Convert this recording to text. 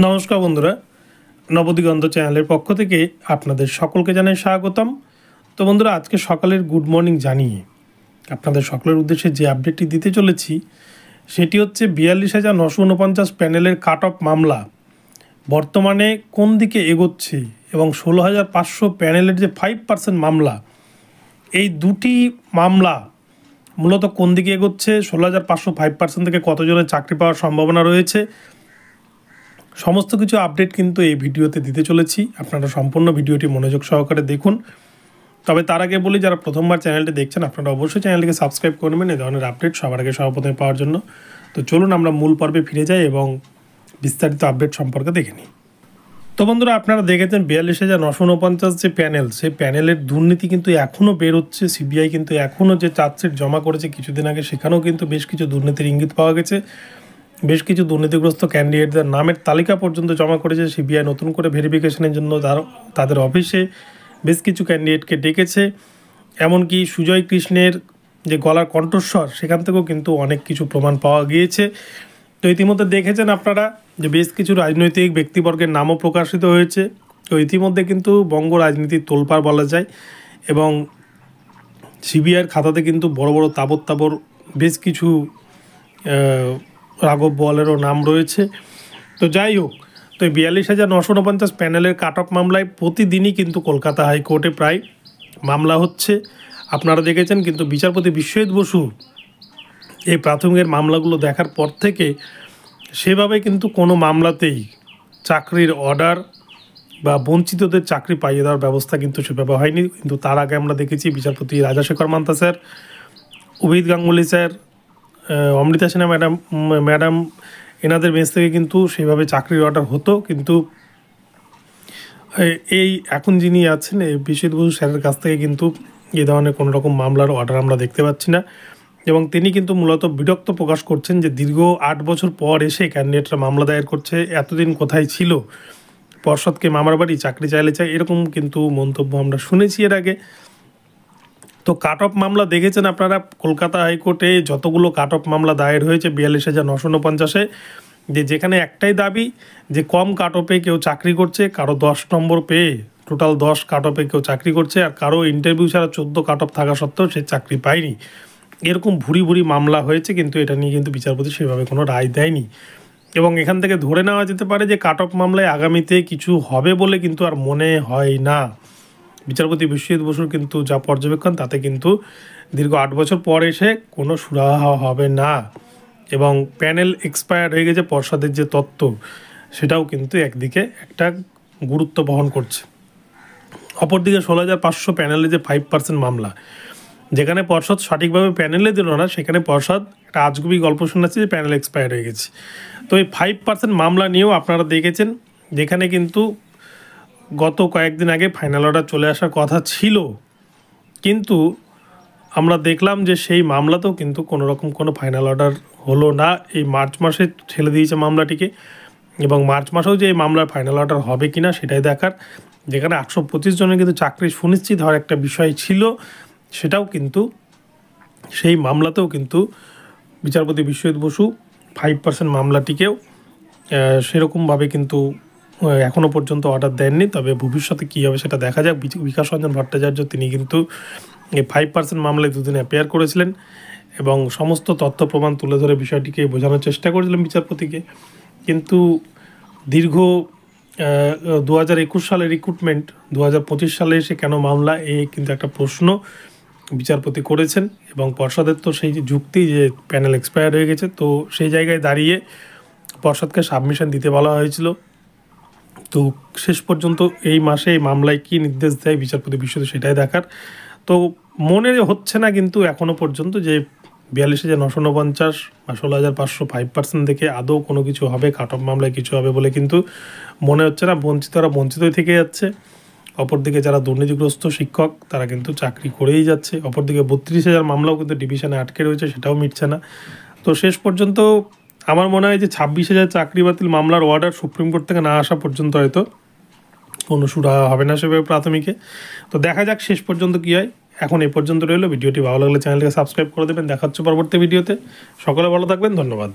নমস্কার বন্ধুরা, নবদিগন্ত চ্যানেলের পক্ষ থেকে আপনাদের সকলকে জানাই স্বাগতম। তো বন্ধুরা, আজকে সকালের গুড মর্নিং জানিয়ে আপনাদের সকলের উদ্দেশ্যে যে আপডেটটি দিতে চলেছি সেটি হচ্ছে ৪২,৯৪৯ প্যানেলের কাট অফ মামলা বর্তমানে কোন দিকে এগোচ্ছে এবং ১৬,৫০০ প্যানেলের যে 5% মামলা, এই দুটি মামলা মূলত কোন দিকে এগোচ্ছে, ১৬,৫০০ 5% থেকে কতজনের চাকরি পাওয়ার সম্ভাবনা রয়েছে, সমস্ত কিছু আপডেট কিন্তু এই ভিডিওতে দিতে চলেছি। আপনারা সম্পূর্ণ ভিডিওটি মনোযোগ সহকারে দেখুন। তবে তার আগে বলি, যারা প্রথমবার চ্যানেলটি দেখছেন আপনারা অবশ্যই চ্যানেলটিকে সাবস্ক্রাইব করবেন এই ধরনের আপডেট সবার আগে সর্বপ্রথমে পাওয়ার জন্য। তো চলুন আমরা মূল পর্বে ফিরে যাই এবং বিস্তারিত আপডেট সম্পর্কে দেখে নিই। তো বন্ধুরা, আপনারা দেখেছেন ৪২,৯৪৯ যে প্যানেল, সেই প্যানেলের দুর্নীতি কিন্তু এখনও বেরোচ্ছে। সিবিআই কিন্তু এখনও যে চার্জশিট জমা করেছে কিছুদিন আগে, সেখানেও কিন্তু বেশ কিছু দুর্নীতির ইঙ্গিত পাওয়া গেছে। বেশ কিছু দুর্নীতিগ্রস্ত ক্যান্ডিডেটদের নামের তালিকা পর্যন্ত জমা করেছে সিবিআই। নতুন করে ভেরিফিকেশনের জন্য তাদের অফিসে বেশ কিছু ক্যান্ডিডেটকে ডেকেছে। এমনকি সুজয় কৃষ্ণের যে গলার কণ্ঠস্বর, সেখান থেকেও কিন্তু অনেক কিছু প্রমাণ পাওয়া গিয়েছে। তো ইতিমধ্যে দেখেছেন আপনারা যে বেশ কিছু রাজনৈতিক ব্যক্তিবর্গের নামও প্রকাশিত হয়েছে। তো ইতিমধ্যে কিন্তু বঙ্গ রাজনীতির তোলপাড় বলা যায় এবং সিবিআইয়ের খাতাতে কিন্তু বড় বড় তাবর বেশ কিছু রাঘব বোয়ালেরও নাম রয়েছে। তো যাই হোক, তো এই ৪২,৯৪৯ প্যানেলের কাট অফ মামলায় প্রতিদিনই কিন্তু কলকাতা হাইকোর্টে প্রায় মামলা হচ্ছে। আপনারা দেখেছেন কিন্তু বিচারপতি বিশ্বজিৎ বসু এই প্রাথমিকের মামলাগুলো দেখার পর থেকে সেভাবে কিন্তু কোনো মামলাতেই চাকরির অর্ডার বা বঞ্চিতদের চাকরি পাইয়ে দেওয়ার ব্যবস্থা কিন্তু সেভাবে হয়নি। কিন্তু তার আগে আমরা দেখেছি বিচারপতি Rajasekhar Manta sir, Abhijit Ganguly sir, Amrita Sinha madam এনাদের বেঞ্চ থেকে কিন্তু সেইভাবে চাকরির অর্ডার হতো। কিন্তু এই এখন যিনি আছেন এই বিশ্বজিৎ বসু স্যারের কাছ থেকে কিন্তু এই ধরনের কোনো রকম মামলার অর্ডার আমরা দেখতে পাচ্ছি না এবং তিনি কিন্তু মূলত বিরক্ত প্রকাশ করছেন যে দীর্ঘ ৮ বছর পর এসে ক্যান্ডিডেটরা মামলা দায়ের করছে, এতদিন কোথায় ছিল, পর্ষদকে মামার বাড়ি, চাকরি চাইলে চাই, এরকম কিন্তু মন্তব্য আমরা শুনেছি এর আগে। তো কাট অফ মামলা দেখেছেন আপনারা, কলকাতা হাইকোর্টে যতগুলো কাট অফ মামলা দায়ের হয়েছে ৪২,৯৪৯-এ, যেখানে একটাই দাবি যে কম কাট অফে কেউ চাকরি করছে, কারো 10 নম্বর পেয়ে টোটাল 10 কাট অফে কেউ চাকরি করছে, আর কারো ইন্টারভিউ ছাড়া 14 কাট অফ থাকা সত্ত্বেও সে চাকরি পায়নি। এরকম ভুরি মামলা হয়েছে, কিন্তু এটা নিয়ে কিন্তু বিচারপতি সেভাবে কোনো রায় দেয়নি এবং এখান থেকে ধরে নেওয়া যেতে পারে যে কাট অফ মামলায় আগামীতে কিছু হবে বলে কিন্তু আর মনে হয় না। বিচারপতি বিশ্বজিৎ বসুর কিন্তু যা পর্যবেক্ষণ, তাতে কিন্তু দীর্ঘ 8 বছর পর এসে কোনো সুরাহা হবে না এবং প্যানেল এক্সপায়ার হয়ে গেছে পর্ষদের যে তত্ত্ব, সেটাও কিন্তু একদিকে একটা গুরুত্ব বহন করছে। অপরদিকে ১৬,৫০০ প্যানেলে যে 5% মামলা, যেখানে পর্ষদ সঠিকভাবে প্যানেলে দিল না, সেখানে পর্ষদ একটা আজগুবি গল্প শোনাচ্ছে যে প্যানেল এক্সপায়ার হয়ে গেছে। তো এই 5% মামলা নিয়েও আপনারা দেখেছেন, যেখানে কিন্তু গত কয়েকদিন আগে ফাইনাল অর্ডার চলে আসার কথা ছিল, কিন্তু আমরা দেখলাম যে সেই মামলাতেও কিন্তু কোনো রকম কোনো ফাইনাল অর্ডার হলো না। এই মার্চ মাসে ঠেলে দিয়েছে মামলাটিকে এবং মার্চ মাসেও যে এই মামলার ফাইনাল অর্ডার হবে কি না সেটাই দেখার। যেখানে 825 জনের কিন্তু চাকরি সুনিশ্চিত হওয়ার একটা বিষয় ছিল, সেটাও কিন্তু সেই মামলাতেও কিন্তু বিচারপতি বিশ্বজিৎ বসু 5% মামলাটিকেও সেরকমভাবে কিন্তু এখনও পর্যন্ত অর্ডার দেননি। তবে ভবিষ্যতে কী হবে সেটা দেখা যাক। বিকাশ রঞ্জন ভট্টাচার্য তিনি কিন্তু এই 5% মামলায় দুদিন অ্যাপিয়ার করেছিলেন এবং সমস্ত তথ্য প্রমাণ তুলে ধরে বিষয়টিকে বোঝানোর চেষ্টা করেছিলেন বিচারপতিকে। কিন্তু দীর্ঘ 2021 সালের রিক্রুটমেন্ট 2025 সালে এসে কেন মামলা, কিন্তু একটা প্রশ্ন বিচারপতি করেছেন এবং পর্ষদের তো সেই যে যুক্তি যে প্যানেল এক্সপায়ার হয়ে গেছে, তো সেই জায়গায় দাঁড়িয়ে পর্ষদকে সাবমিশন দিতে বলা হয়েছিল। তো শেষ পর্যন্ত এই মাসে এই মামলায় কী নির্দেশ দেয় বিচারপতি বিশ্বজিৎ, সেটাই দেখার। তো মনে হচ্ছে না কিন্তু এখনও পর্যন্ত যে ৪২,৯৪৯ বা ১৬,৫০০ 5% থেকে আদৌ কোনো কিছু হবে, কাট অফ মামলায় কিছু হবে বলে কিন্তু মনে হচ্ছে না। বঞ্চিতরা বঞ্চিতই থেকে যাচ্ছে। অপরদিকে যারা দুর্নীতিগ্রস্ত শিক্ষক, তারা কিন্তু চাকরি করেই যাচ্ছে। অপরদিকে ৩২,০০০ মামলাও কিন্তু ডিভিশনে আটকে রয়েছে, সেটাও মিটছে না। তো শেষ পর্যন্ত আমার মনে হয় যে ২৬,০০০ চাকরি বাতিল মামলার অর্ডার সুপ্রিম কোর্ট থেকে না আসা পর্যন্ত হয়তো কোনো সুরাহা হবে না সেভাবে প্রাথমিকে। তো দেখা যাক শেষ পর্যন্ত কী হয়। এখন এই পর্যন্ত রইল। ভিডিওটি ভালো লাগলে চ্যানেলটিকে সাবস্ক্রাইব করে দেবেন। দেখা হচ্ছে পরবর্তী ভিডিওতে। সকলে ভালো থাকবেন, ধন্যবাদ।